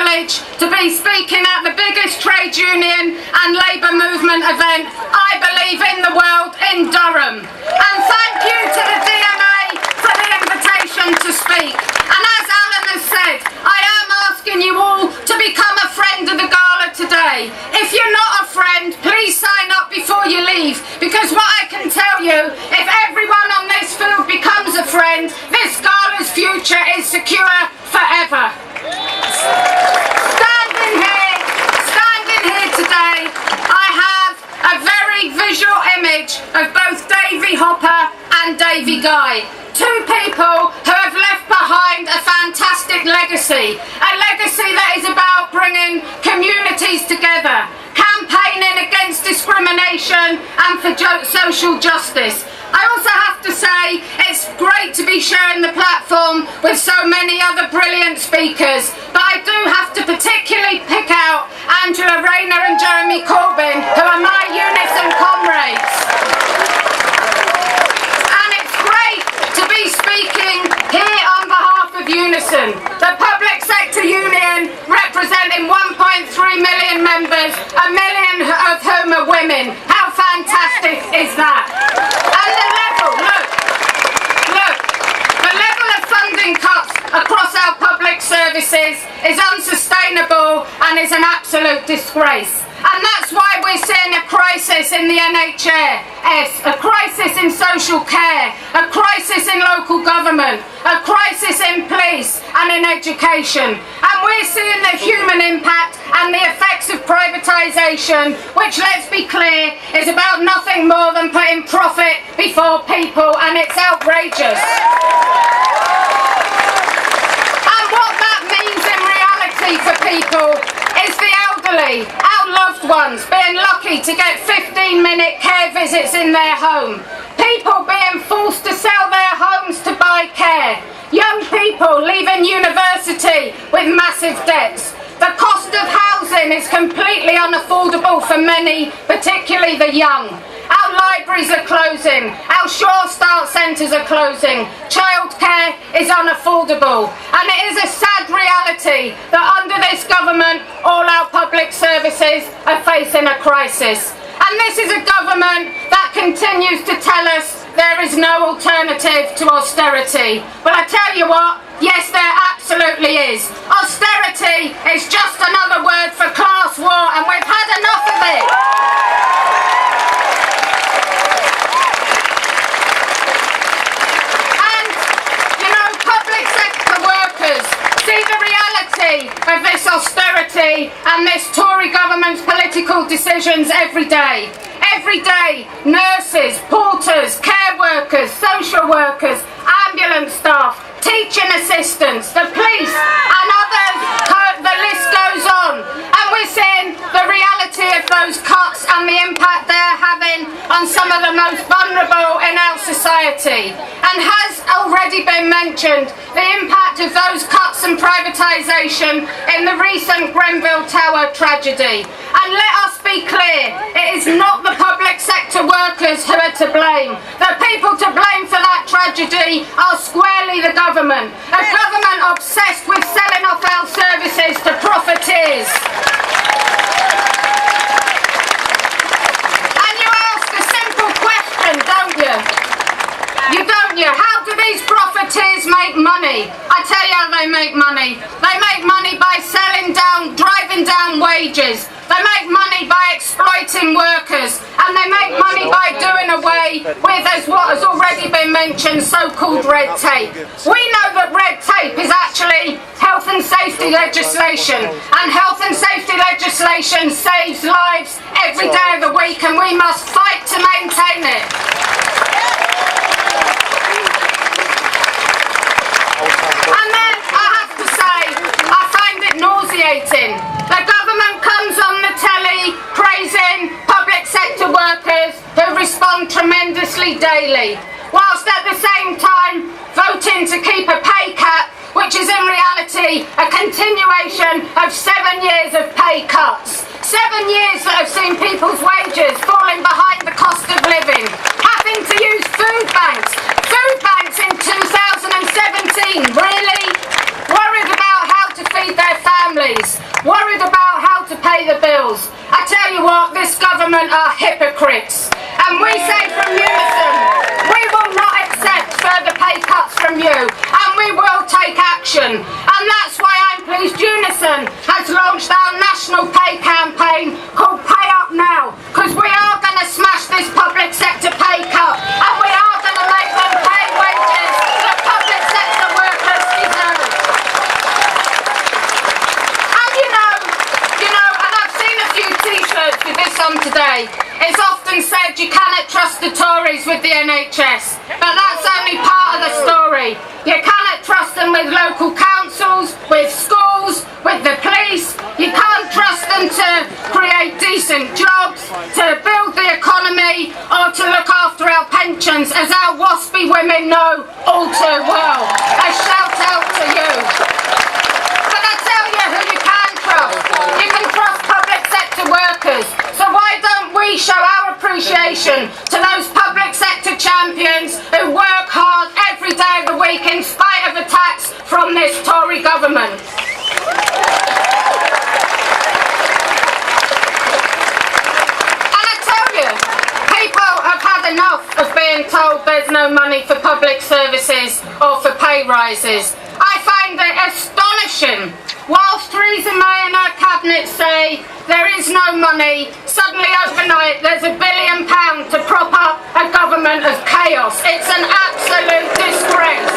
privilege to be speaking at the biggest trade union and labour movement event, I believe, in the world, in Durham. And thank you to the DMA for the invitation to speak. And as Alan has said, I am asking you all to become a friend of the Gala today. If you're not a friend, please sign up before you leave, because what I can tell you, if everyone on this field becomes a friend, this Gala's future is secure forever. Standing here today, I have a very visual image of both Davy Hopper and Davy Guy. Two people who have left behind a fantastic legacy. A legacy that is about bringing communities together, campaigning against discrimination and for social justice. I also have to say it's great to be sharing the platform with so many other brilliant speakers, but I do have to particularly pick out Angela Rayner and Jeremy Corbyn, who are my Unison comrades. And it's great to be speaking here on behalf of Unison, the public sector union representing 1.3 million members, 1 million of whom are women. How fantastic is that? And the level of funding cuts across our public services is unsustainable and is an absolute disgrace. And that's why we're seeing a crisis in the NHS, a crisis in social care, a crisis in local government, a crisis in police and in education. And we're seeing the human impact and the effects of privatisation, which, let's be clear, is about nothing more than putting profit before people, and it's outrageous. And what that means in reality for people is the elderly, our loved ones, being lucky to get 15-minute care visits in their home. People being forced to sell their homes to buy care. Young people leaving university with massive debts. The cost of housing is completely unaffordable for many, particularly the young. Our libraries are closing, our Sure Start centres are closing, childcare is unaffordable, and it is a sad reality that under this government all our public services are facing a crisis. And this is a government that continues to tell us there is no alternative to austerity. But I tell you what, yes, there absolutely is. Austerity is just another word for class war, and we've had enough of it. And, you know, public sector workers see the reality of this austerity and this Tory government's political decisions every day. Every day, nurses, porters, care workers, social workers, ambulance staff, teaching assistants, the police and others, the list goes on. And we're seeing the reality of those cuts and the impact they're having on some of the most vulnerable in our society. And has already been mentioned, the impact of those cuts and privatisation in the recent Grenfell Tower tragedy. And let us be clear, it is not the public sector workers who are to blame. The people to blame for that tragedy are squarely the government. A government obsessed with selling off our services to profiteers. And you ask a simple question, don't you? How do these profiteers make money? I tell you how they make money. They make money by driving down wages. They make money by exploiting workers, and they make money by doing away with, as what has already been mentioned, so-called red tape. We know that red tape is actually health and safety legislation, and health and safety legislation saves lives every day of the week, and we must fight to maintain it. And then I have to say, I find it nauseating. The government comes on the telly praising public sector workers who respond tremendously daily, whilst at the same time voting to keep a pay cap, which is in reality a continuation of 7 years of pay cuts. 7 years that have seen people's wages falling behind the cost of living, having to use food banks in 2017, really? Worried about how to feed their families. hypocrites. And we say from Unison, we will not accept further pay cuts from you, and we will take action. And that's why I'm pleased Unison has launched our national pay campaign called Pay Up Now, because we are going to smash this public sector pay cut, and we are going to make them pay wages that public sector workers deserve. And and I've seen a few t-shirts with this on today. It's often said you cannot trust the Tories with the NHS, but that's only part of the story. You cannot trust them with local councils, with schools, with the police. You can't trust them to create decent jobs, to build the economy, or to look after our pensions, as our waspy women know all too well. A shout out to you. But I tell you who you can trust. You can trust public sector workers. So why don't we show our appreciation to those public sector champions who work hard every day of the week in spite of attacks from this Tory government? And I tell you, people have had enough of being told there's no money for public services or for pay rises. I find it astonishing. Whilst Theresa May and her cabinet say there is no money, suddenly overnight there's £1 billion to prop up a government of chaos. It's an absolute disgrace.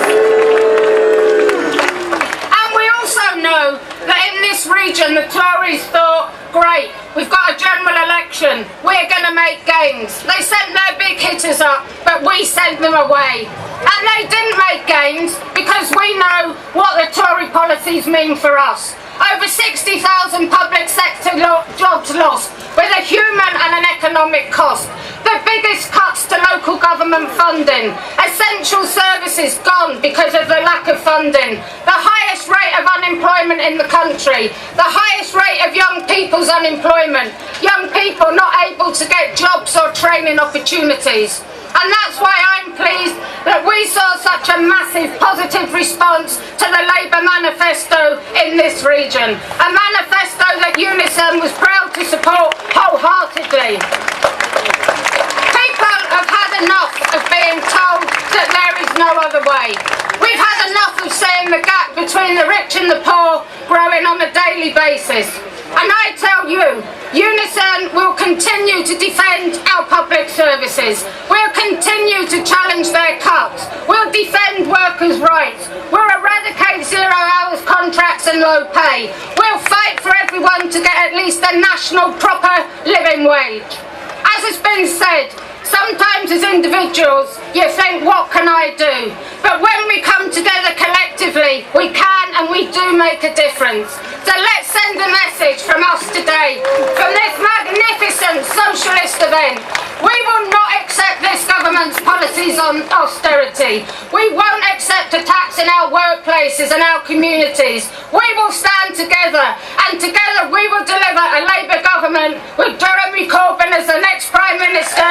And we also know that in this region the Tories thought, great, we've got a general election, we're going to make gains. They sent their big hitters up, but we sent them away. And they didn't make gains because we know what the Tory policies mean for us. Over 60,000 public sector jobs lost, with a human and an economic cost. The biggest cuts to local government funding. Essential services gone because of the lack of funding. The highest rate of unemployment in the country. The highest rate of young people's unemployment. Young people not able to get jobs or training opportunities. And that's why I'm pleased that we saw such a massive positive response to the Labour manifesto in this region. A manifesto that Unison was proud to support wholeheartedly. People have had enough of being told that there is no other way. We've had enough of seeing the gap between the rich and the poor growing on a daily basis. And I tell you, Unison will continue to defend our public services. We'll continue to challenge their cuts. We'll defend workers' rights. We'll eradicate 0 hours contracts and low pay. We'll fight for everyone to get at least a national proper living wage. As has been said, sometimes as individuals you think, what can I do? But when we come together collectively, we can and we do make a difference. So let's send a message from us today, from this magnificent socialist event. We will not accept this government's policies on austerity. We won't accept attacks in our workplaces and our communities. We will stand together, and together we will deliver a Labour government with Durham Corbyn as the next Prime Minister.